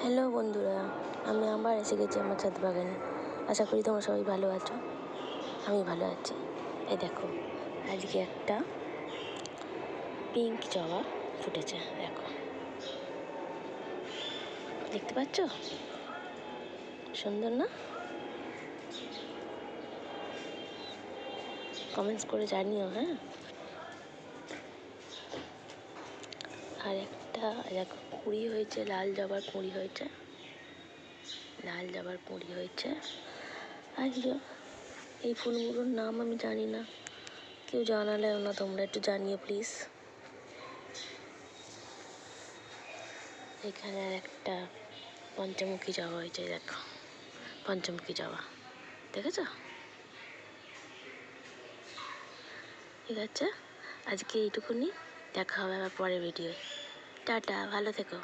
Hello বন্ধুরা, আমি আবার এসে গেছি আমার ছাদ বাগানে। আশা করি তোমরা সবাই ভালো আছো। আমি ভালো আছি। এই দেখো, আজকে একটা পিঙ্ক জবা ফুটেছে। দেখো, দেখতে পাচ্ছ? সুন্দর না? কমেন্টস করে জানিও, হ্যাঁ। আর একটা দেখো কুঁড়ি হয়েছে, লাল জবার কুঁড়ি হয়েছে। আর এই ফুলগুলোর নাম আমি জানি না, কেউ জানালেও না, তোমরা একটু জানিও প্লিজ। এখানে আর একটা পঞ্চমুখী জবা হয়েছে। দেখো, পঞ্চমুখী জবা দেখেছ? ঠিক আছে, আজকে এইটুকুনি। দেখা হবে আবার পরের ভিডিওয়। টাটা, ভালো থেকো।